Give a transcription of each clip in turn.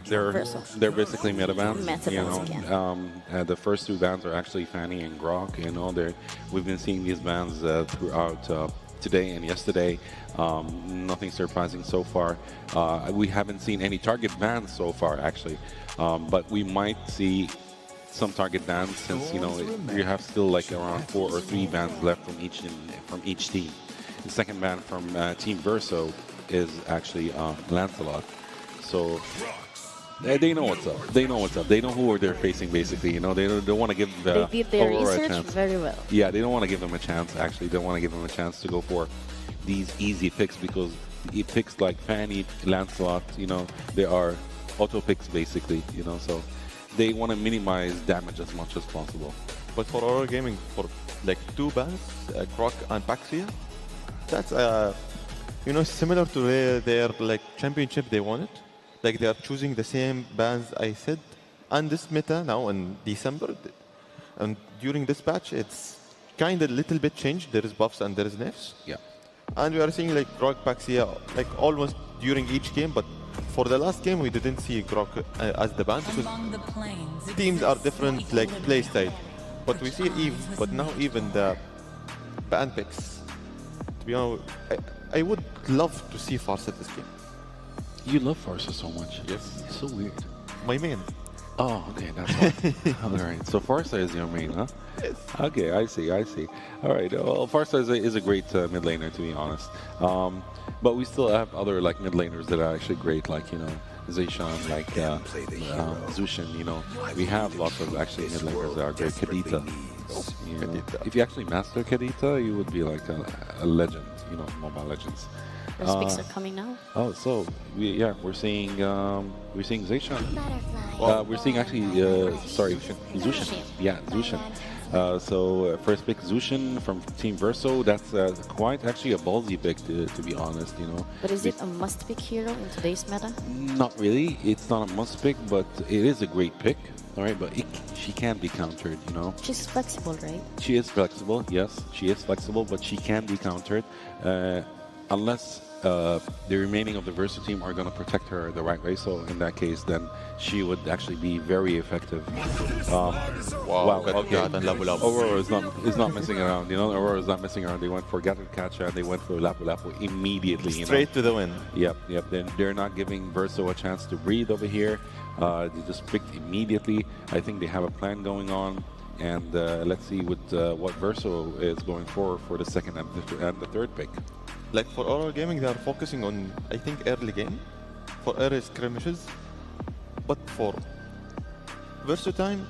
They're basically meta bans. Meta You bans again. know, the first two bans are actually Fanny and Grok. You know, we've been seeing these bans throughout today and yesterday. Nothing surprising so far. We haven't seen any target bans so far, actually, but we might see some target bans since you have still like around 4 or 3 bans left from each team. The second ban from Team VERSO is actually Lancelot. So they know what's up. They know what's up. They know who they're facing, basically. You know, they don't want to give They did their Aurora a research chance. very well. Yeah, they don't want to give them a chance. Actually, they don't want to give them a chance to go for these easy picks because picks like Fanny, Lancelot, you know, they are auto picks basically. You know, so they want to minimize damage as much as possible. But for Aurora Gaming, for like 2 bans, Grok and Paxia, that's similar to their like championship they won it. Like they are choosing the same bans I said. And this meta now in December, and during this patch, it's kind of little bit changed. There is buffs and there is nerfs. Yeah. And we are seeing like Grok, Paxia, like almost during each game. But for the last game, we didn't see Grok as the ban because teams are different, like play style. But we see but now even the ban picks. To be honest, I would love to see Farsa this game. You love Farsa so much. Yes. It's so weird. My main. Oh, okay, that's why. All right. So Farsa is your main, huh? Yes. Okay, I see. All right. Well, Farsa is a great mid laner, to be honest. But we still have other like mid laners that are actually great, like Zayshan, like Zushin. You know, we have lots of actually mid laners that are great. Kadita. You know, if you actually master Kadita, you would be like a legend. You know, Mobile Legends. Those picks are coming now. Oh, so we're seeing Zayshan. We're seeing actually Zushin. Yeah, Zushin. So first pick Zushin from Team VERSO. That's quite actually a ballsy pick to be honest. You know. But is it a must pick hero in today's meta? Not really. It's not a must pick, but it is a great pick. All right, but she can be countered. You know. She's flexible, right? She is flexible. Yes, she is flexible, but she can be countered. Unless the remaining of the VERSO team are going to protect her the right way. So in that case, then she would actually be very effective. Wow. Okay. Aurora is not messing around. You know, Aurora is not messing around. They went for Gatot Kacha and they went for Lapu Lapu immediately. Straight to the win. Yep. Then they're not giving VERSO a chance to breathe over here. They just picked immediately. I think they have a plan going on. And let's see what VERSO is going for the second and the third pick. Like for Aurora Gaming, they are focusing on, I think, early game, for early skirmishes. But for VERSO time,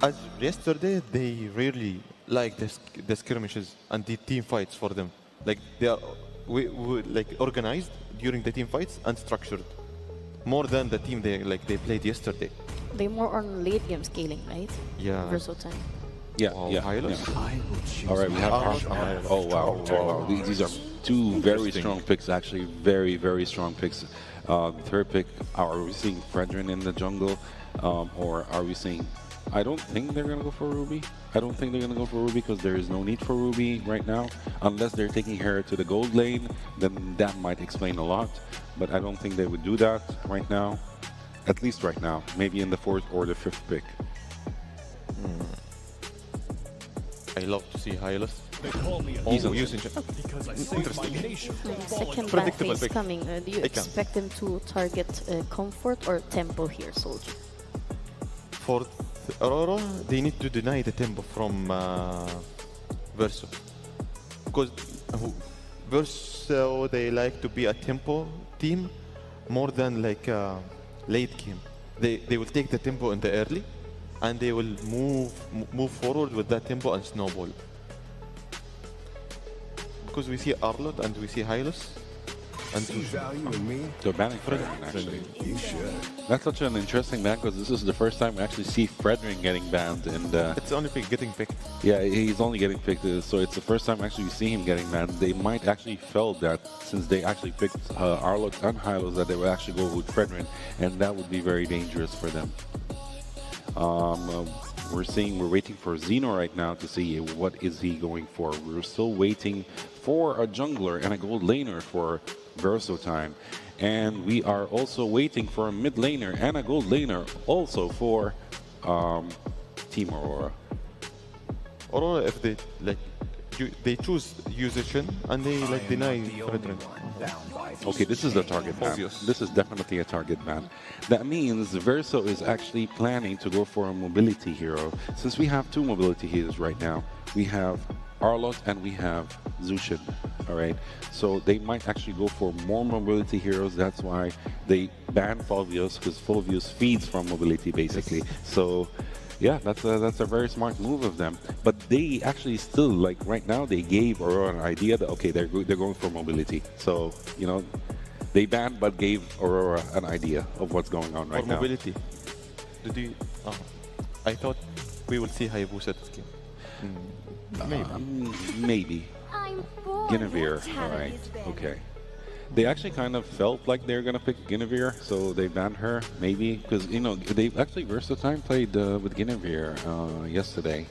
as yesterday, they really like the skirmishes and the team fights for them. Like they are like organized during the team fights and structured, more than the team they played yesterday. They're more on late game scaling, right? Yeah. VERSO time. Yeah, wow, yeah. All right, we have. Oh wow! These are 2 very strong picks, actually, very, very strong picks. Third pick, are we seeing Fredrin in the jungle, or are we seeing? I don't think they're gonna go for Ruby. I don't think they're gonna go for Ruby because there is no need for Ruby right now, unless they're taking her to the gold lane. Then that might explain a lot, but I don't think they would do that right now. At least right now, maybe in the 4th or the 5th pick. I love to see Hylos. Using interesting. Second ban phase coming. Do you expect them to target comfort or tempo here, Soldier? For Aurora, they need to deny the tempo from VERSO. Because VERSO, they like to be a tempo team more than like late game. They will take the tempo in the early, and they will move forward with that tempo and snowball. Because we see Arlot and we see Hylos. And they're banning Fredrin, actually. That's such an interesting ban because this is the first time we actually see Fredrin getting banned. And it's only getting picked. Yeah, he's only getting picked. So it's the first time actually we see him getting banned. They might actually felt that since they actually picked Arlot and Hylos that they would actually go with Fredrin. And that would be very dangerous for them. We're waiting for Xeno right now to see what is he going for. We're still waiting for a jungler and a gold laner for VERSO time. And we are also waiting for a mid laner and a gold laner also for Team Aurora. Or if they like, they choose Musician and they like deny Fredrin. Okay, this is the target ban. Obvious. This is definitely a target ban. That means Verso is actually planning to go for a mobility hero. Since we have two mobility heroes right now, we have Arlot and we have Zushin. All right, so they might actually go for more mobility heroes. That's why they ban Fulvius, because Fulvius feeds from mobility basically. So yeah, that's a very smart move of them. But they actually still, like right now, they gave Aurora an idea that okay, they're going for mobility. So you know, they banned but gave Aurora an idea of what's going on right For now. mobility. Did you? I thought we will see Hayabusa this game. Maybe. Maybe. Guinevere. All right. Okay. They actually kind of felt like they were gonna pick Guinevere, so they banned her. Maybe because you know they actually VERSO played with Guinevere yesterday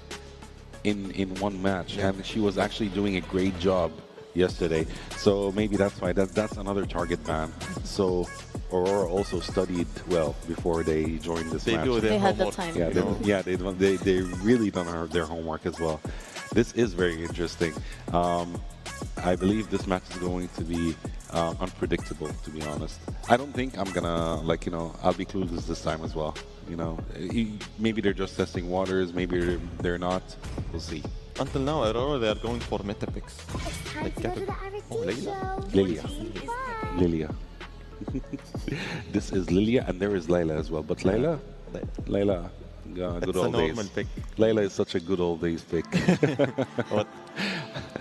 in one match, and she was actually doing a great job yesterday. So maybe that's why that's another target ban. So Aurora also studied well before they joined this match. They had the time. Yeah, they really done their homework as well. This is very interesting. I believe this match is going to be unpredictable, to be honest. I don't think I'm gonna I'll be clueless this time as well. You know, maybe they're just testing waters, maybe they're not. We'll see. Until now, Aurora, they are going for meta picks. Like Lilia. This is Lilia, and there is Layla as well. But Layla, good it's old a normal days. pick. Layla is such a good old days pick.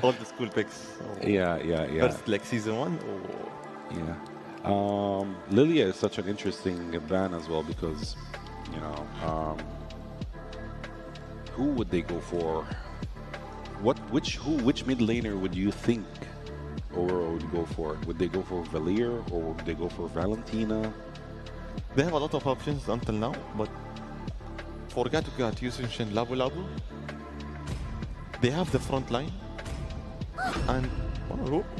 All the school picks. Yeah. First, like season 1. Yeah. Lilia is such an interesting ban as well because, you know, who would they go for? Which mid laner would you think Aurora would go for? Would they go for Valier or would they go for Valentina? They have a lot of options until now, but for Gatugat, Yushin, Labu, they have the front line. And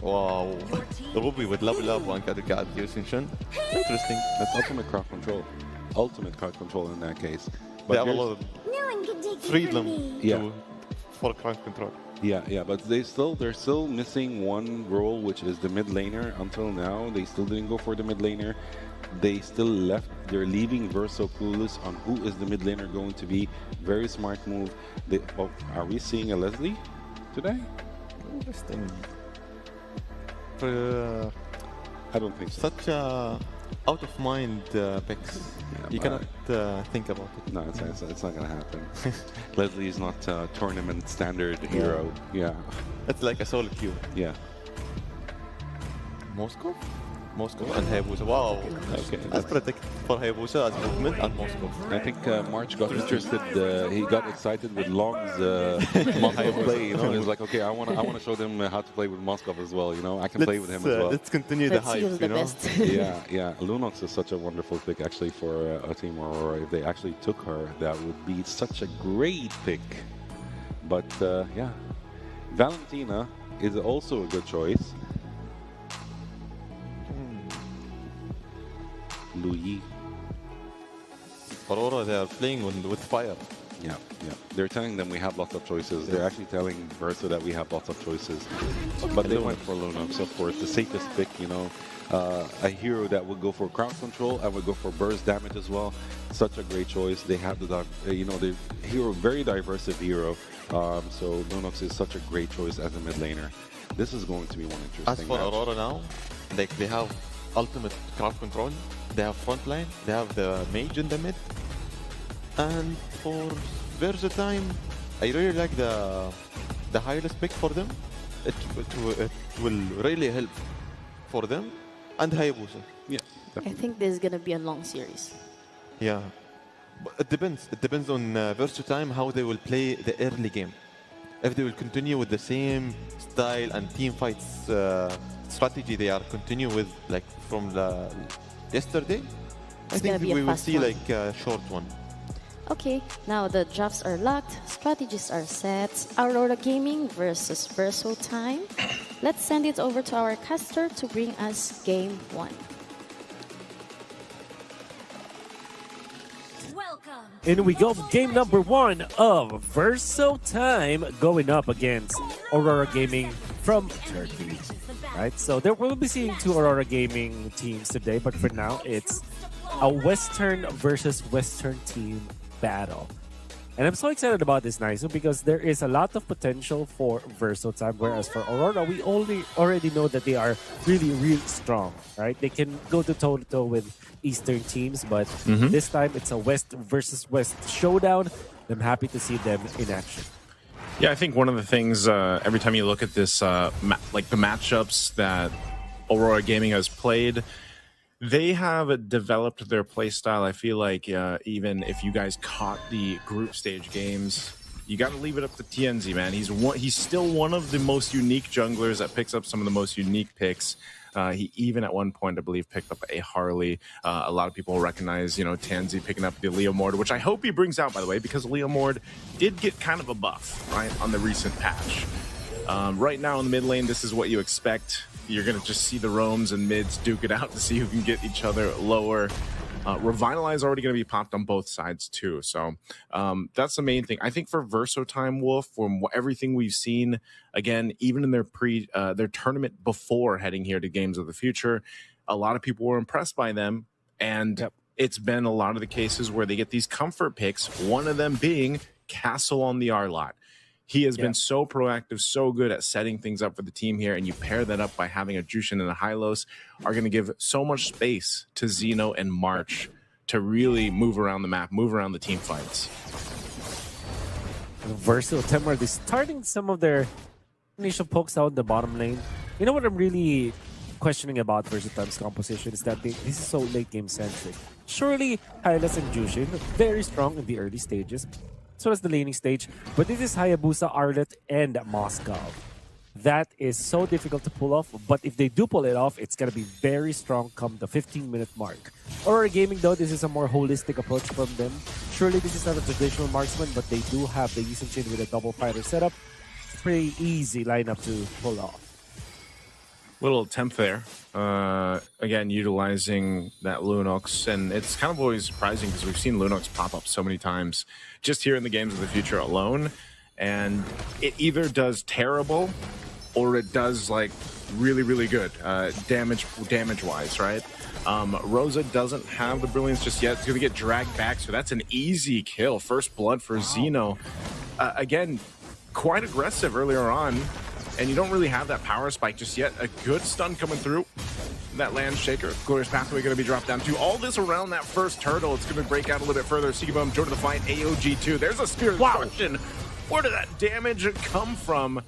wow, Ruby with Labu and Gatugat, Yushin. Interesting. That's ultimate crowd control. Ultimate crowd control in that case. But they have a lot of freedom for crowd control. Yeah, but they're still missing one role, which is the mid laner. Until now, they still didn't go for the mid laner. They're leaving Verso clueless on who is the mid laner going to be. Very smart move. Are we seeing a Leslie today? Interesting. I don't think so. Such out of mind picks. Yeah, you cannot think about it. No, it's not gonna happen. Leslie is not a tournament standard hero. Yeah. It's like a solo queue. Yeah. Moscow and Hayabusa. Wow. Okay. As predicted for Hayabusa as movement and Moscow. I think March got interested. He got excited with Long's Moscow play. You know, he's like, okay, I want to show them how to play with Moscow as well. You know, I can play with him as well. Let's continue the hype. The best. Yeah. Lunox is such a wonderful pick actually for a Team Aurora. If they actually took her, that would be such a great pick. But yeah, Valentina is also a good choice. Louis. Aurora, they are playing with fire. Yeah. They're telling them we have lots of choices. They're actually telling Verso that we have lots of choices. But they went for Lunox, of course, the safest pick, you know. A hero that would go for crowd control and would go for burst damage as well. Such a great choice. They have the hero, very diverse hero. So Lunox is such a great choice as a mid laner. This is going to be one interesting As for match. Aurora now, like they have ultimate crowd control. They have front line. They have the mage in the mid. And for Verso time, I really like the highest pick for them. It will really help for them. And Hayabusa. Yeah, I think this is gonna be a long series. Yeah. But it depends. It depends on Verso time how they will play the early game. If they will continue with the same style and team fights strategy they are continue with like from the yesterday, I think we will see like a short one. Okay, now the drafts are locked, strategies are set. Aurora Gaming versus Verso time. Let's send it over to our caster to bring us game 1. And we go for game number 1 of Verso Time, going up against Aurora Gaming from Turkey. Right, so there we'll be seeing 2 Aurora Gaming teams today, but for now it's a Western versus Western team battle. And I'm so excited about this, Naisu, because there is a lot of potential for Verso Time, whereas for Aurora, we already know that they are really, really strong, right? They can go to toe-to-toe with Eastern teams, but this time it's a West versus West showdown. I'm happy to see them in action. Yeah, I think one of the things, every time you look at this, like the matchups that Aurora Gaming has played, they have developed their play style. I feel like even if you guys caught the group stage games, you got to leave it up to TNZ, man. He's still one of the most unique junglers that picks up some of the most unique picks. He even at one point, I believe, picked up a Harley. A lot of people recognize, Tanzi picking up the Leomord, which I hope he brings out, by the way, because Leomord did get kind of a buff, right, on the recent patch. Right now in the mid lane, this is what you expect. You're going to just see the roams and mids duke it out to see who can get each other lower. Revitalize already going to be popped on both sides too. So that's the main thing. I think for Verso Time, Wolf, from everything we've seen, again, even in their tournament before heading here to Games of the Future, a lot of people were impressed by them. And it's been a lot of the cases where they get these comfort picks, one of them being Castle on the R lot. He has been so proactive, so good at setting things up for the team here, and you pair that up by having a Jushin and a Hylos are going to give so much space to Xeno and March to really move around the map, move around the team fights. Verso Time are starting some of their initial pokes out in the bottom lane. You know what I'm really questioning about Verso Time's composition is that this is so late game centric. Surely Hylos and Jushin very strong in the early stages, so as the laning stage, but this is Hayabusa, Arlet, and Moscow. That is so difficult to pull off, but if they do pull it off, it's going to be very strong come the 15-minute mark. Aurora Gaming, though, this is a more holistic approach from them. Surely this is not a traditional marksman, but they do have the Yisun Chain with a double fighter setup. It's a pretty easy lineup to pull off. Little attempt there. Again, utilizing that Lunox, and it's kind of always surprising because we've seen Lunox pop up so many times just here in the Games of the Future alone, and it either does terrible or it does like really, really good damage-wise, right? Rosa doesn't have the brilliance just yet. It's going to get dragged back, so that's an easy kill. First blood for Xeno. Again, quite aggressive earlier on. And you don't really have that power spike just yet. A good stun coming through. That land shaker. Glorious Pathway going to be dropped down too. All this around that first turtle. It's going to break out a little bit further. Sigibum joined the fight. AOG2. There's a Spirit Destruction. Where did that damage come from?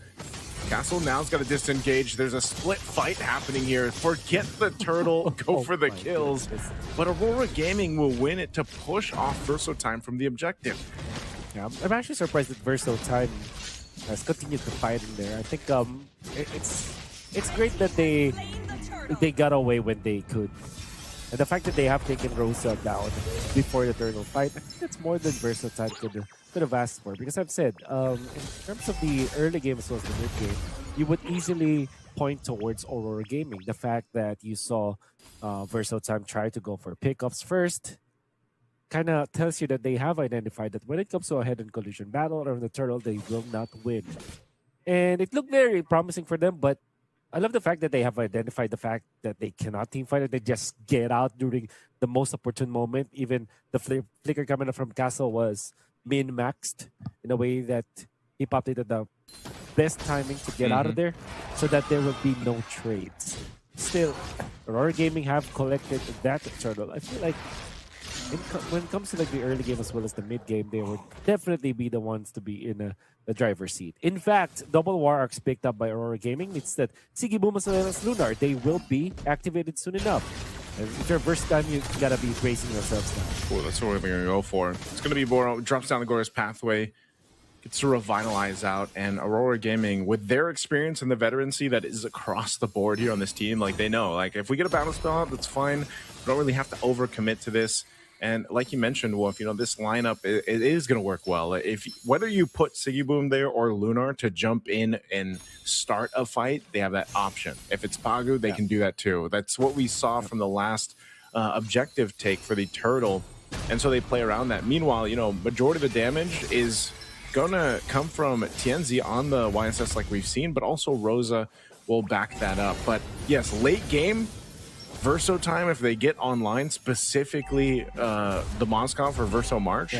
Castle now's got to disengage. There's a split fight happening here. Forget the turtle. Go for the kills. Goodness. But Aurora Gaming will win it to push off Verso Time from the objective. Yeah, I'm actually surprised that Verso Time has continued to fight in there. I think it's great that they got away when they could. And the fact that they have taken Rosa down before the turtle fight, I think that's more than Verso Time could have asked for. Because I've said, in terms of the early game as well as the mid game, you would easily point towards Aurora Gaming. The fact that you saw Verso Time try to go for pickups first kind of tells you that they have identified that when it comes to a head-on collision battle or the turtle, they will not win. And it looked very promising for them, but I love the fact that they have identified the fact that they cannot team fight it. They just get out during the most opportune moment. Even the flicker coming up from Castle was min-maxed in a way that he popped it at the best timing to get out of there so that there will be no trades. Still, Aurora Gaming have collected that turtle. I feel like when it comes to like the early game as well as the mid game, they would definitely be the ones to be in the driver's seat. In fact, double war arcs picked up by Aurora Gaming means that Sigibum as well as Lunar, they will be activated soon enough. And if you're first time, you gotta be bracing yourselves now. Cool, that's what we're gonna go for. It's gonna be Boro, drops down the Glorious Pathway, gets to revitalize out, and Aurora Gaming, with their experience and the veterancy that is across the board here on this team, like they know, like if we get a battle spell out, that's fine. We don't really have to overcommit to this. And like you mentioned, Wolf, this lineup, it is going to work well. Whether you put Sigiboom there or Lunar to jump in and start a fight, they have that option. If it's Pagu, they can do that too. That's what we saw from the last objective take for the turtle. and so they play around that. Meanwhile, you know, majority of the damage is gonna come from Tianzi on the YSS like we've seen, but also Rosa will back that up. But yes, late game, Verso time, if they get online, specifically the Moskov or Verso March,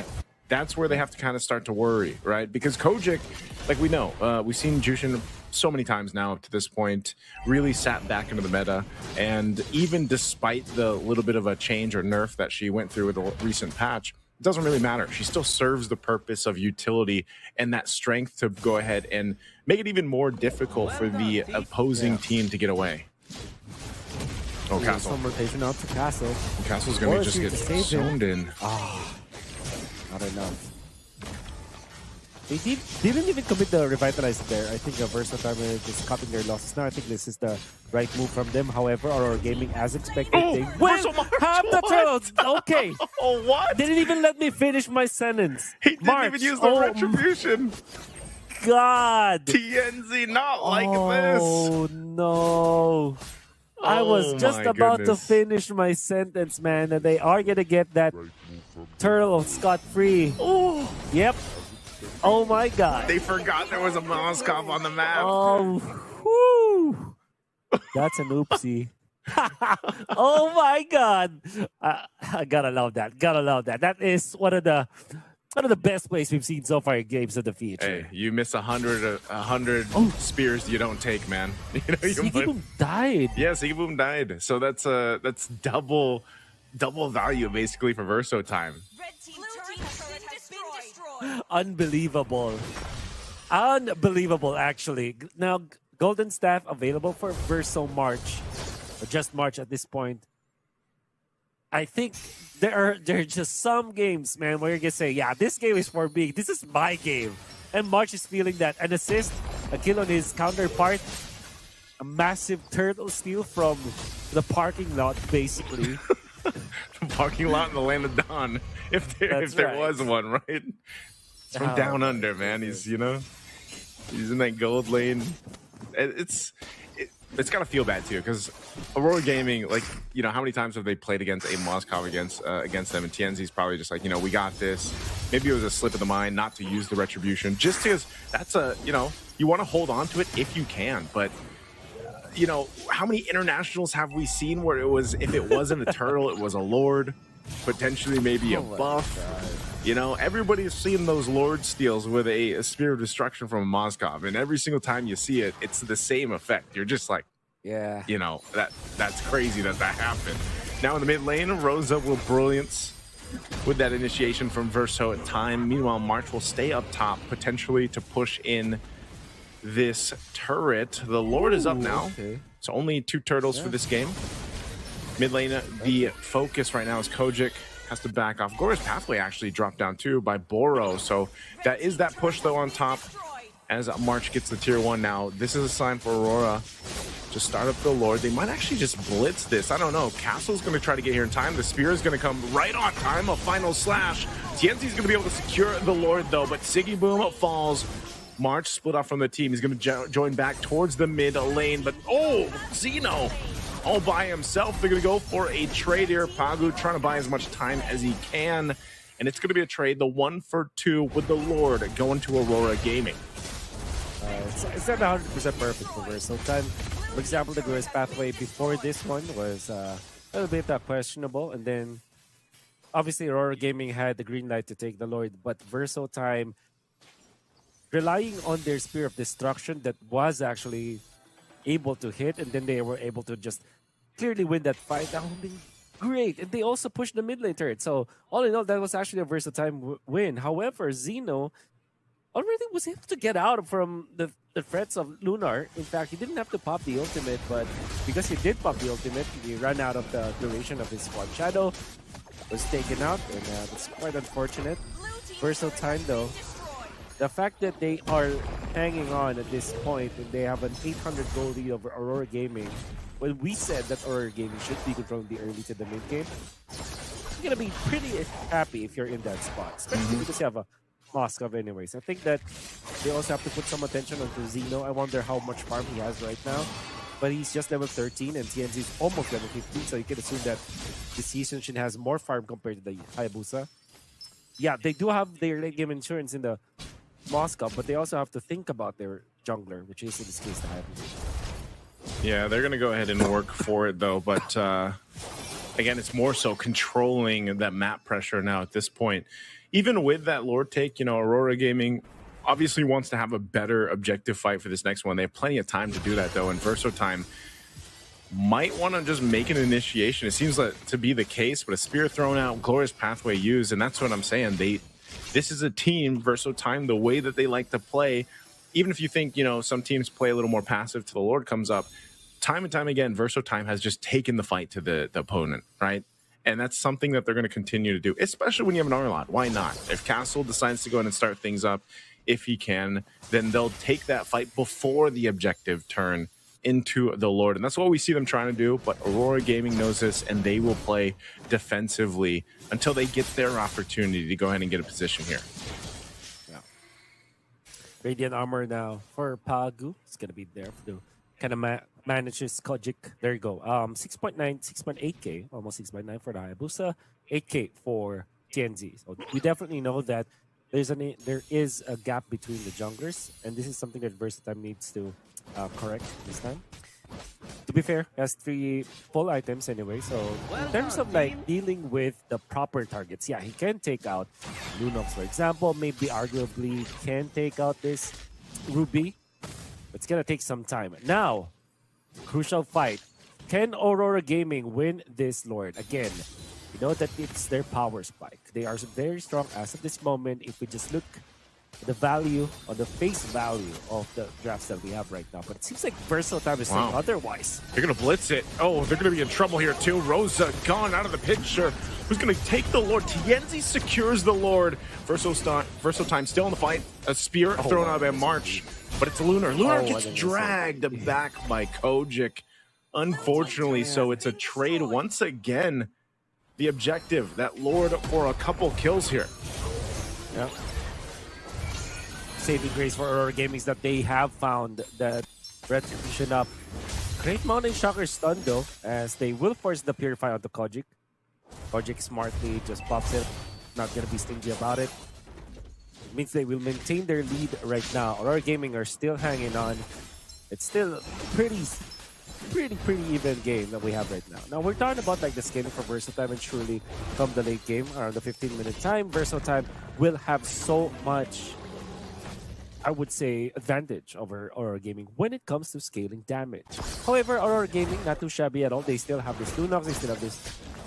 that's where they have to kind of start to worry, right? Because Kojic, like we know, we've seen Jushin so many times now up to this point, really sat back into the meta. And even despite the little bit of a change or nerf that she went through with the recent patch, it doesn't really matter. She still serves the purpose of utility and that strength to go ahead and make it even more difficult for the opposing team to get away. Oh, Castle. Some rotation out to Castle. Castle's going to just get zoned in. Oh, not enough. They didn't even commit the revitalize there. I think Verso time is just cutting their losses now. I think this is the right move from them. However, Aurora Gaming, as expected, they will have the turtles. Okay. Oh, what? They didn't even let me finish my sentence. He didn't even use the retribution. God. TNZ, not like this. Oh, no. I was just about to finish my sentence, man, and they are going to get that turtle scot-free. Oh. Yep. Oh my God. They forgot there was a Moskov on the map. Oh, whew. That's an oopsie. Oh my God. I gotta love that. Gotta love that. That is one of the best plays we've seen so far in Games of the Future. Hey, you miss 100 spears you don't take, man. You know, Sigiboom died. Yeah, Sigiboom died. So that's double value basically for Verso time. Unbelievable. Unbelievable, actually. Now, Golden Staff available for Verso March. Or just March at this point. I think there are just some games, man, where you're going to say, yeah, this game is for me. This is my game. And March is feeling that. An assist, a kill on his counterpart, a massive turtle steal from the parking lot, basically. The parking lot in the Land of Dawn, if there was one, right? It's from down under, man. He's in that gold lane. It's gotta feel bad too, because Aurora Gaming, like, you know, how many times have they played against a Moskov against them, and TNZ's probably just like, you know, we got this. Maybe it was a slip of the mind not to use the retribution, just because that's you know, you want to hold on to it if you can, but you know, how many internationals have we seen where it was, if it wasn't a turtle, it was a lord, potentially maybe a buff. You know, everybody's seen those lord steals with a Spear of Destruction from a Moskov, and every single time you see it, it's the same effect. You're just like, yeah, you know, that's crazy that happened. Now in the mid lane, Rosa will brilliance with that initiation from Verso at time. Meanwhile, March will stay up top, potentially to push in this turret. The Lord is up now. Okay. So only 2 turtles for this game. Mid lane, the focus right now is Kojic. Has to back off. Gora's Pathway actually dropped down too by Boro. So that is that push though on top as March gets the tier 1 now. This is a sign for Aurora to start up the Lord. They might actually just blitz this. I don't know. Castle's going to try to get here in time. The Spear is going to come right on time. A final slash. Tienzi's going to be able to secure the Lord though, but Sigiboom falls. March split off from the team. He's going to join back towards the mid lane, but oh, Zeno all by himself. They're going to go for a trade here. Pagu trying to buy as much time as he can, and it's going to be a trade. The 1 for 2 with the Lord going to Aurora Gaming. It's not 100% perfect for Verso time. For example, the Gora's Pathway before this one was a little bit questionable, and then obviously Aurora Gaming had the green light to take the Lord, but Verso time, relying on their Spear of Destruction that was actually able to hit, and then they were able to just clearly win that fight. That would have been great. And they also pushed the mid lane turret. So all in all, that was actually a versatile win. However, Zeno already was able to get out from the threats of Lunar. In fact, he didn't have to pop the ultimate, but because he did pop the ultimate, he ran out of the duration of his squad. Shadow was taken out, and that's quite unfortunate. Verso time though, the fact that they are hanging on at this point and they have an 800 goal lead over Aurora Gaming, when we said that Aurora Gaming should be controlling the early to the mid game, you're going to be pretty happy if you're in that spot, especially because you have a Moskov anyways. I think that they also have to put some attention onto Zeno. I wonder how much farm he has right now. but he's just level 13 and TNZ is almost level 15, so you can assume that the Season Shin has more farm compared to the Hayabusa. Yeah, they do have their late game insurance in the Moscow, but they also have to think about their jungler, which is in this case the Hayabusa. Yeah, they're going to go ahead and work for it though, but again, it's more so controlling that map pressure now at this point. Even with that Lord take, you know, Aurora Gaming obviously wants to have a better objective fight for this next one. They have plenty of time to do that though, and VERSO time might want to just make an initiation. It seems like to be the case, but a spear thrown out, Glorious Pathway used, and that's what I'm saying. This is a team, VERSO time, the way that they like to play. Even if you think, you know, some teams play a little more passive till the Lord comes up, time and time again, VERSO time has just taken the fight to the opponent, right? And that's something that they're going to continue to do, especially when you have an Arlot. Why not? If Castle decides to go in and start things up, if he can, then they'll take that fight before the objective turn into the Lord. And that's what we see them trying to do, but Aurora Gaming knows this, and they will play defensively until they get their opportunity to go ahead and get a position here. Yeah. Radiant Armor now for Pagu. It's going to be there to kind of manage his Kojic. There you go. 6.9, 6.8k, almost 6.9 for the Hayabusa, 8k for TNZ. So we definitely know that there is a gap between the junglers, and this is something that VERSO time needs to correct this time. To be fair, he has 3 full items anyway, so in terms of like dealing with the proper targets, yeah, he can take out Lunox, for example, maybe arguably can take out this Ruby. It's gonna take some time. Now, crucial fight. Can Aurora Gaming win this Lord? Again, you know that it's their power spike. They are very strong as of this moment. If we just look at the value or the face value of the drafts that we have right now. But it seems like VERSO time is saying otherwise. They're going to blitz it. Oh, they're going to be in trouble here too. Rosa gone out of the picture. Who's going to take the Lord? Tienzi secures the Lord. VERSO time still in the fight. A spear thrown out by March. But it's Lunar. Lunar gets dragged back by Kojic. Unfortunately, so it's a trade once again. The objective, that Lord for a couple kills here. Yeah. Saving grace for Aurora Gaming is that they have found that retribution up. Great Mountain Shocker stun though, as they will force the Purify onto Kojic. Kojic smartly just pops it. Not gonna be stingy about it. It means they will maintain their lead right now. Aurora Gaming are still hanging on. It's still pretty even game that we have right now. Now we're talking about like the scaling for VERSO time, and surely come the late game around the 15-minute time, VERSO time will have so much, I would say, advantage over Aurora Gaming when it comes to scaling damage. However, Aurora Gaming not too shabby at all. They still have this Lunox, they still have this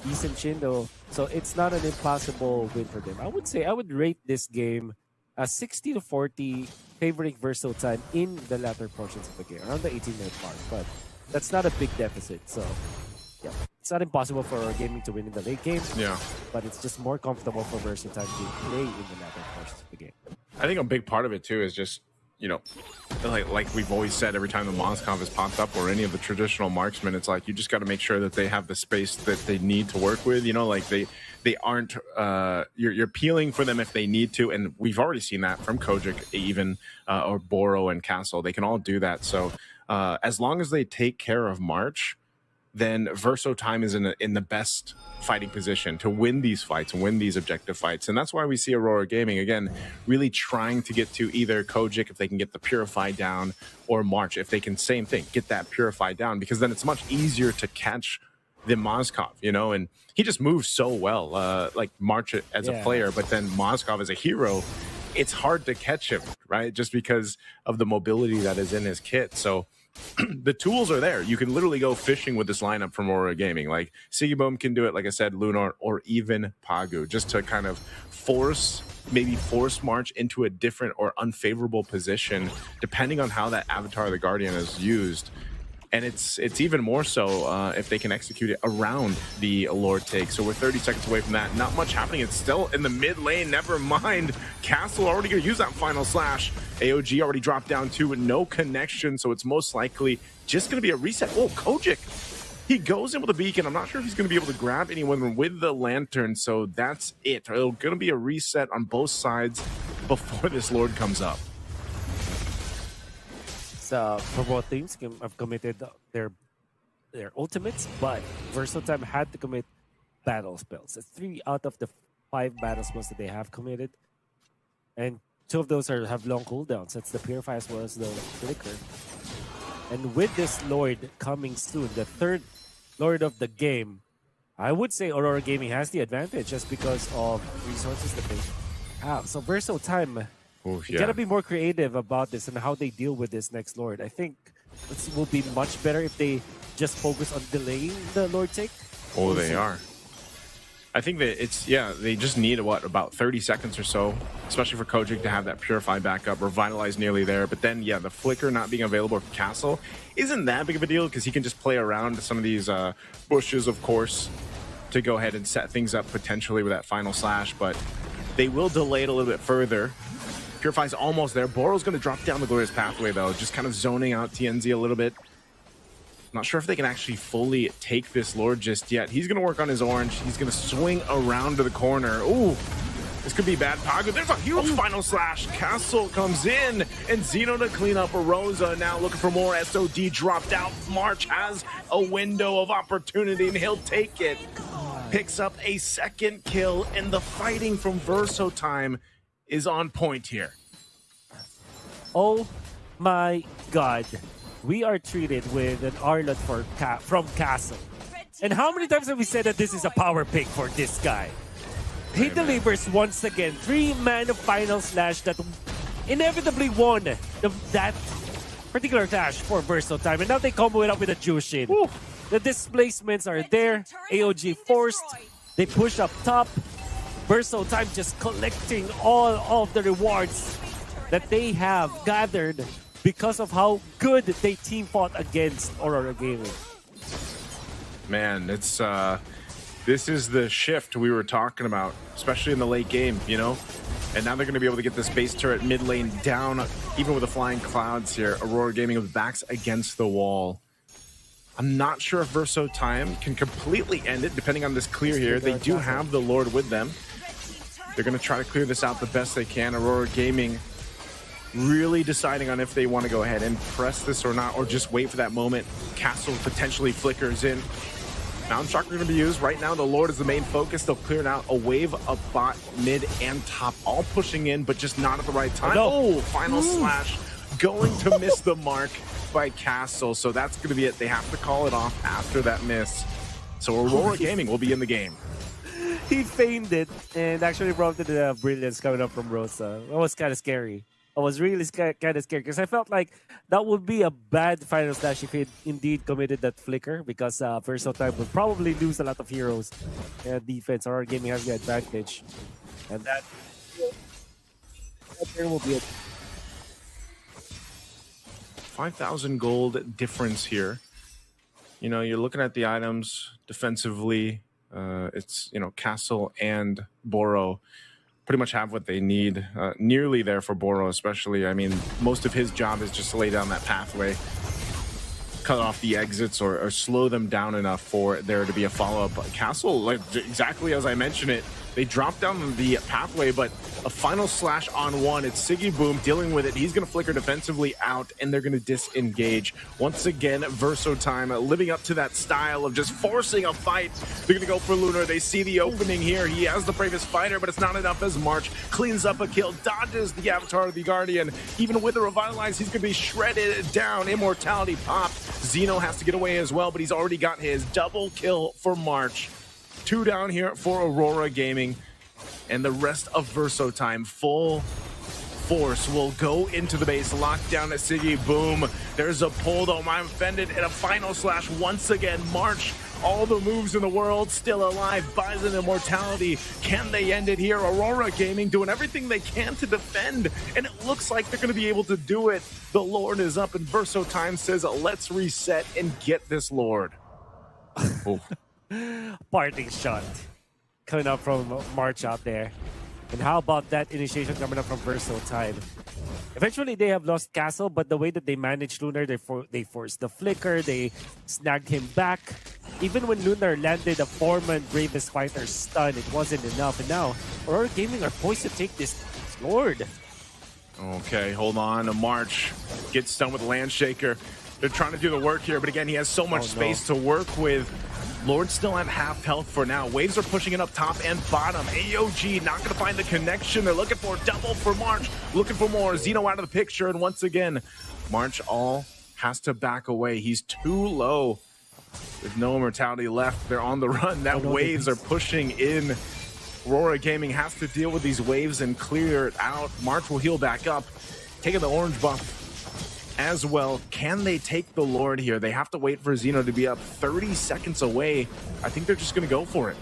decent Shindo, so it's not an impossible win for them. I would say I would rate this game as 60-40 favoring VERSO time in the latter portions of the game, around the 18-minute mark. But that's not a big deficit, so yeah, it's not impossible for our gaming to win in the late game. Yeah, but it's just more comfortable for VERSO time to play in the latter portions of the game. I think a big part of it too is just, you know, like we've always said, every time the Moscow has popped up or any of the traditional marksmen, it's like you just got to make sure that they have the space that they need to work with. You know, like they aren't you're peeling for them if they need to, and we've already seen that from Kojic, even or Boro and Castle. They can all do that. So as long as they take care of March, then VERSO time is in the best fighting position to win these fights and win these objective fights. And that's why we see Aurora Gaming, again, really trying to get to either Kojic if they can get the Purify down, or March if they can, same thing, get that Purify down, because then it's much easier to catch the Moskov, you know, and he just moves so well, like March as a player, but then Moskov as a hero, it's hard to catch him, right? Just because of the mobility that is in his kit. So the tools are there. You can literally go fishing with this lineup from Aurora Gaming. Like Sigiboom can do it, like I said, Lunar, or even Pagu, just to kind of force March into a different or unfavorable position, depending on how that Avatar of the Guardian is used. And it's even more so if they can execute it around the Lord take. So we're 30 seconds away from that. Not much happening. It's still in the mid lane. Never mind. Castle already going to use that final slash. AOG already dropped down too with no connection. So it's most likely just going to be a reset. Oh, Kojic. He goes in with a beacon. I'm not sure if he's going to be able to grab anyone with the lantern. So that's it. It's going to be a reset on both sides before this Lord comes up. for both teams have committed their ultimates, but VERSO Time had to commit battle spells. It's 3 out of the 5 battle spells that they have committed, and 2 of those have long cooldowns. That's the Purify as well as the Flicker. And with this Lord coming soon, the 3rd Lord of the game, I would say Aurora Gaming has the advantage just because of resources that they have. So VERSO Time, you gotta be more creative about this and how they deal with this next Lord. I think it will be much better if they just focus on delaying the Lord take. Oh, they are. I think that they just need, about 30 seconds or so, especially for Kojic to have that Purify backup, Revitalize nearly there. But then, the Flicker not being available for Castle isn't that big of a deal because he can just play around some of these bushes, of course, to go ahead and set things up potentially with that final slash. But they will delay it a little bit further. Purify's almost there. Boro's going to drop down the Glorious Pathway, though, just kind of zoning out TNZ a little bit. Not sure if they can actually fully take this Lord just yet. He's going to work on his orange. He's going to swing around to the corner. Ooh, this could be bad. Pago, there's a huge final slash. Castle comes in, and Zeno to clean up. Rosa now looking for more. SOD dropped out. March has a window of opportunity, and he'll take it. Picks up a 2nd kill, and the fighting from VERSO Time is on point here. Oh my God. We are treated with an Arlot from Castle. And how many times have we said that this is a power pick for this guy? He delivers once again 3-mana final slash that inevitably won that particular clash for VERSO Time. And now they combo it up with a Jushin. The displacements are there. AOG forced. They push up top. VERSO Time just collecting all of the rewards that they have gathered because of how good they team fought against Aurora Gaming. Man, it's this is the shift we were talking about, especially in the late game, And now they're going to be able to get this base turret mid lane down, even with the flying clouds here. Aurora Gaming with backs against the wall. I'm not sure if VERSO Time can completely end it, depending on this clear here. They do have the Lord with them. They're going to try to clear this out the best they can. Aurora Gaming really deciding on if they want to go ahead and press this or not, or just wait for that moment. Castle potentially flickers in. Mountain Shock are going to be used. Right now, the Lord is the main focus. They'll clear it out. A wave of bot, mid, and top, all pushing in, but just not at the right time. Oh, final slash. Going to miss the mark by Castle. So that's going to be it. They have to call it off after that miss. So Aurora Gaming will be in the game. He feigned it and actually brought to the brilliance coming up from Rosa. That was kind of scary. I was really kind of scared because I felt like that would be a bad final slash if he indeed committed that flicker, because VERSO Time would probably lose a lot of heroes and defense. Aurora Gaming has the advantage, and that there will be a 5,000 gold difference here. You're looking at the items defensively. It's Castle and Boro pretty much have what they need, nearly there for Boro especially. I mean, most of his job is just to lay down that pathway, cut off the exits, or slow them down enough for there to be a follow-up. Castle, like exactly as I mentioned it, they drop down the pathway, but a final slash on one. It's Siggy Boom dealing with it. He's going to flicker defensively out, and they're going to disengage. Once again, VERSO Time living up to that style of just forcing a fight. They're going to go for Lunar. They see the opening here. He has the bravest fighter, but it's not enough as March cleans up a kill, dodges the Avatar of the Guardian. Even with the Revitalize, he's going to be shredded down. Immortality popped. Zeno has to get away as well, but he's already got his double kill for March. 2 down here for Aurora Gaming, and the rest of VERSO Time full force will go into the base. Lockdown at Siggy Boom. There's a pull though. I'm offended, and a final slash once again. March, all the moves in the world, still alive. Bison Immortality. Can they end it here? Aurora Gaming doing everything they can to defend, and it looks like they're going to be able to do it. The Lord is up, and VERSO Time says, let's reset and get this Lord. Parting shot coming up from March out there. And how about that initiation coming up from VERSO Time? Eventually, they have lost Castle, but the way that they managed Lunar, they forced the flicker, they snagged him back. Even when Lunar landed a 4-man Bravest Fighter stun, it wasn't enough. And now, Aurora Gaming are poised to take this Lord. Okay, hold on. March gets done with Landshaker. They're trying to do the work here, but again, he has so much space to work with. Lord still at half health for now. Waves are pushing it up top and bottom. AOG not going to find the connection. They're looking for double for March. Looking for more. Zeno out of the picture. And once again, March all has to back away. He's too low. With no immortality left, they're on the run. That Waves are pushing in. Aurora Gaming has to deal with these waves and clear it out. March will heal back up. Taking the orange buff as well. Can they take the Lord here? They have to wait for Zeno to be up 30 seconds away. I think they're just going to go for it.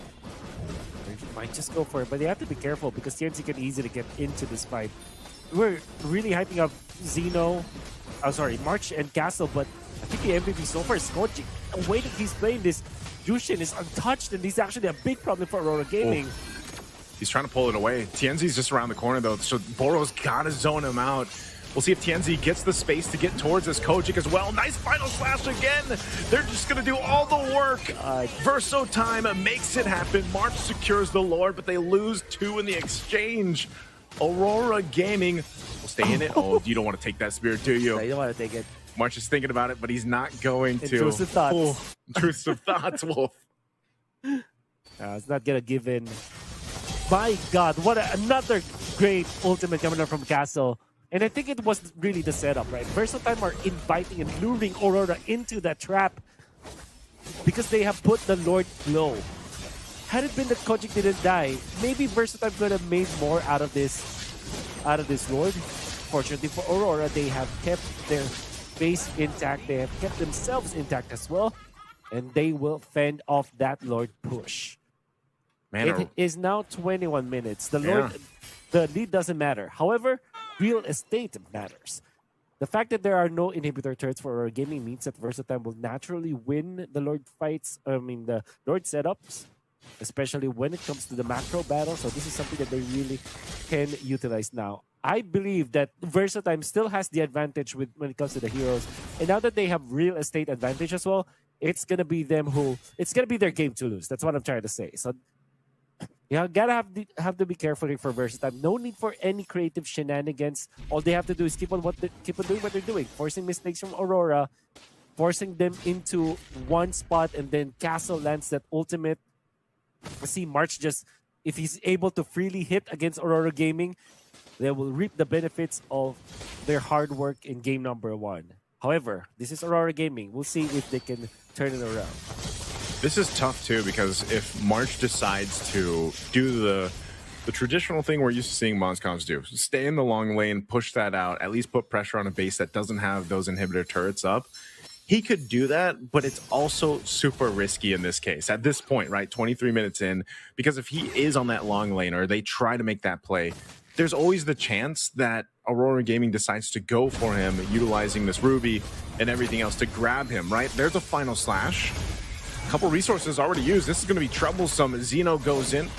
They might just go for it, but they have to be careful because TNC can easily get into this fight. We're really hyping up Zeno, March and Castle, but I think the MVP so far is Koji. The way that he's playing this, Jushin is untouched, and he's actually a big problem for Aurora Gaming. He's trying to pull it away. Tienzi's just around the corner, though, so Boro's got to zone him out. We'll see if Tienzi gets the space to get towards this Kojic as well. Nice final slash again. They're just going to do all the work. Verso time makes it happen. March secures the Lord, but they lose 2 in the exchange. Aurora Gaming will stay in it. Oh, you don't want to take that spear, do you? No, you don't want to take it. March is thinking about it, but he's not going to. Intrusive thoughts. Oh, intrusive thoughts, Wolf. It's not going to give in. My God, what another great ultimate coming up from Castle. And I think it was really the setup, right? Versatime are inviting and luring Aurora into that trap because they have put the Lord low. Had it been that Kojic didn't die, maybe Versatime could have made more out of this Lord. Fortunately for Aurora, they have kept their base intact. They have kept themselves intact as well. And they will fend off that Lord push. Man, it is now 21 minutes. The Lord, the lead doesn't matter. However, real estate matters. The fact that there are no inhibitor turrets for Aurora Gaming means that Versatime will naturally win the Lord fights, the Lord setups, especially when it comes to the macro battle. So this is something that they really can utilize now. I believe that Versatime still has the advantage when it comes to the heroes. And now that they have real estate advantage as well, it's going to be it's going to be their game to lose. That's what I'm trying to say. So you gotta have to be careful here for Versatime. No need for any creative shenanigans. All they have to do is keep on doing what they're doing, forcing mistakes from Aurora, forcing them into one spot, and then Castle lands that ultimate. See March if he's able to freely hit against Aurora Gaming, they will reap the benefits of their hard work in game number 1. However, this is Aurora Gaming. We'll see if they can turn it around. This is tough, too, because if March decides to do the traditional thing we're used to seeing Monscoms do, stay in the long lane, push that out, at least put pressure on a base that doesn't have those inhibitor turrets up, he could do that, but it's also super risky in this case. At this point, right, 23 minutes in, because if he is on that long lane or they try to make that play, there's always the chance that Aurora Gaming decides to go for him, utilizing this Ruby and everything else to grab him, right? There's a final slash. Couple resources already used. This is going to be troublesome. Zeno goes in,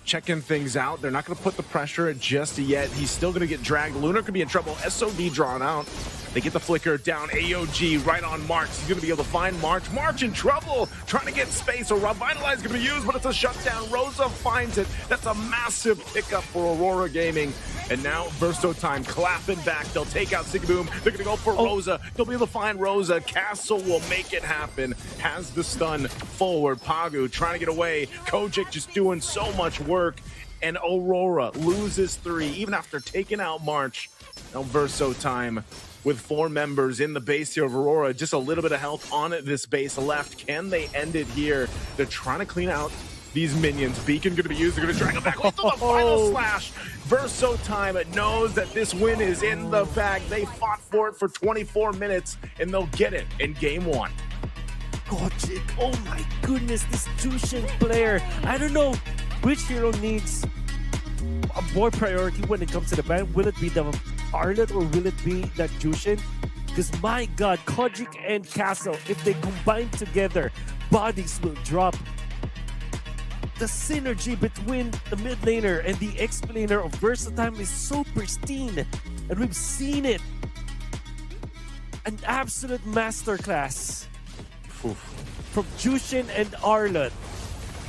checking things out. They're not going to put the pressure just yet. He's still going to get dragged. Lunar could be in trouble. SOD drawn out. They get the flicker down. AOG right on March. He's going to be able to find March. March in trouble, trying to get space. So Revitalize is going to be used, but it's a shutdown. Rosa finds it. That's a massive pickup for Aurora Gaming. And now Verso time clapping back. They'll take out Sigaboom. They're going to go for Rosa. They'll be able to find Rosa. Castle will make it happen. Has the stun forward. Pagu trying to get away. Kojic just doing so much work. And Aurora loses 3, even after taking out March. Now Verso time with 4 members in the base here of Aurora. Just a little bit of health on this base left. Can they end it here? They're trying to clean out these minions. Beacon going to be used. They're going to drag them back. Wait till the final slash. Verso time knows that this win is in the bag. They fought for it for 24 minutes, and they'll get it in game 1. Kojic, oh my goodness, this Jushin player. I don't know which hero needs a more priority when it comes to the ban. Will it be the Arlet or will it be that Jushin? Because my God, Kojic and Castle, if they combine together, bodies will drop. The synergy between the mid laner and the explainer of Versatime is so pristine, and we've seen it. An absolute masterclass from Jushin and Arlet.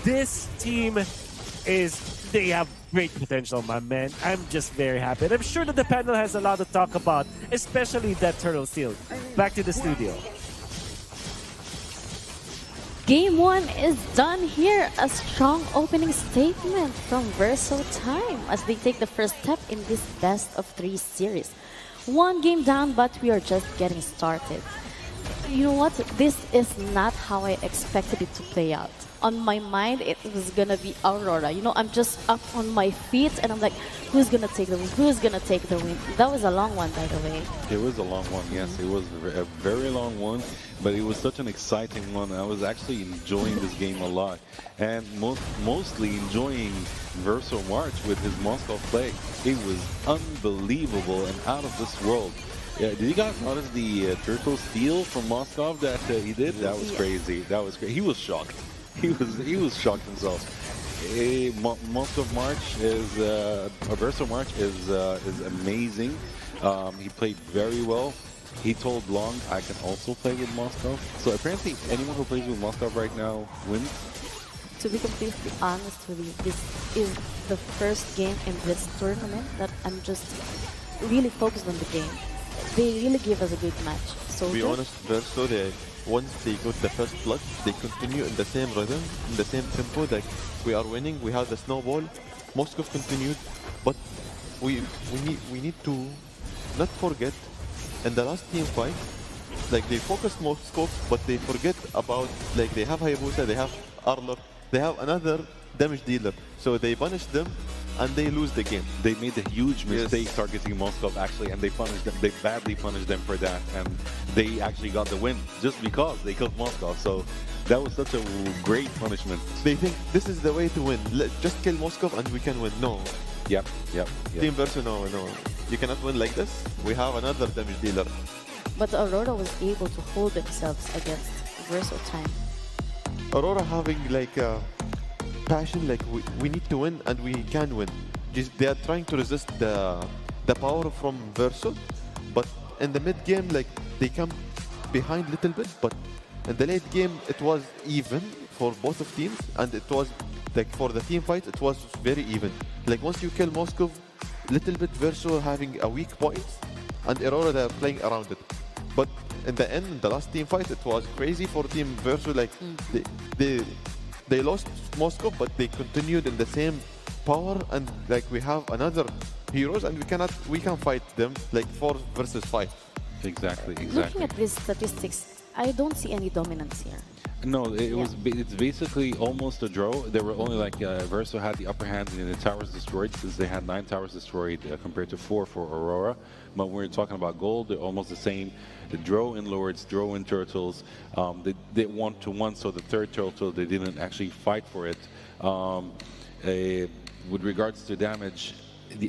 This team is they have great potential, my man. I'm just very happy. And I'm sure that the panel has a lot to talk about, especially that turtle seal. Back to the studio. Game 1 is done here. A strong opening statement from VERSO Time as they take the first step in this best-of-3 series. One game down, but we are just getting started. You know what? This is not how I expected it to play out. On my mind, it was gonna be AURORA. You know, I'm just up on my feet and I'm like, who's gonna take the win? Who's gonna take the win? That was a long one, by the way. It was a long one, yes. It was a very long one, but it was such an exciting one. I was actually enjoying this game a lot, and mostly enjoying VERSO March with his Moscow play. It was unbelievable and out of this world. Yeah, did you guys notice the turtle steal from Moscow that he did? That was crazy. That was crazy. He was shocked. He was shocked himself. Moscow March is VERSO March is amazing. He played very well. He told Long, I can also play with Moscow. So apparently anyone who plays with Moscow right now wins. To be completely honest with you, this is the first game in this tournament that I'm just really focused on the game. They really give us a good match. So to be honest, VERSO, once they got the first blood, they continue in the same rhythm, in the same tempo. Like we are winning, we have the snowball. Moscow continued, but we need to not forget in the last team fight, like they focus Moscow, but they forget about, like they have Hayabusa, they have Arlor, they have another damage dealer, so they punish them and they lose the game. They made a huge mistake targeting Moscow actually, and they punished them. They badly punished them for that, and they actually got the win just because they killed Moscow. So that was such a great punishment. They think this is the way to win. Just kill Moscow and we can win. No. Yep. Team VERSO, no. You cannot win like this. We have another damage dealer. But AURORA was able to hold themselves against VERSO Time. AURORA having like passion, like we need to win and we can win. They are trying to resist the power from VERSO, but in the mid game, like they come behind a little bit, but in the late game it was even for both of teams, and it was like for the team fight it was very even. Like once you kill Moscow, little bit VERSO having a weak point, and AURORA they are playing around it. But in the end, the last team fight, it was crazy for Team VERSO. Like they lost Moscow, but they continued in the same power, and like we have another heroes, and we can fight them like 4 versus 5. Exactly. Looking at these statistics, I don't see any dominance here. No, it's basically almost a draw. There were only like VERSO had the upper hand in the towers destroyed, since they had 9 towers destroyed compared to 4 for AURORA. But when we're talking about gold, they're almost the same. The draw in Lords, draw in Turtles, they 1-1, so the third turtle they didn't actually fight for it. With regards to damage,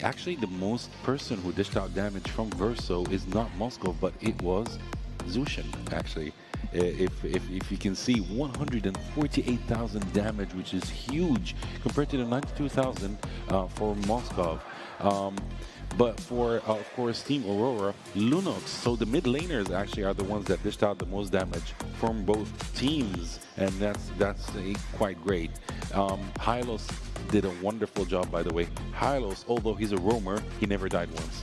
actually the most person who dished out damage from VERSO is not Moscow, but it was Zushin actually. If you can see, 148,000 damage, which is huge compared to the 92,000 for Moscow. But for, of course, Team AURORA, Lunox, so the mid laners actually are the ones that dished out the most damage from both teams, and that's quite great. Hylos did a wonderful job, by the way. Hylos, although he's a roamer, he never died once.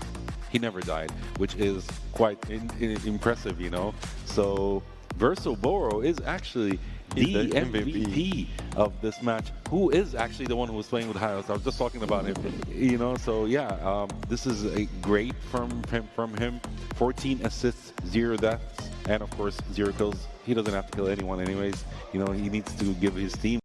He never died, which is quite impressive, you know. So VERSO Boro is actually the MVP of this match, who is actually the one who was playing with Hylos. I was just talking about him, you know. So yeah, this is a great from him. 14 assists, 0 deaths, and of course 0 kills. He doesn't have to kill anyone anyways. You know, he needs to give his team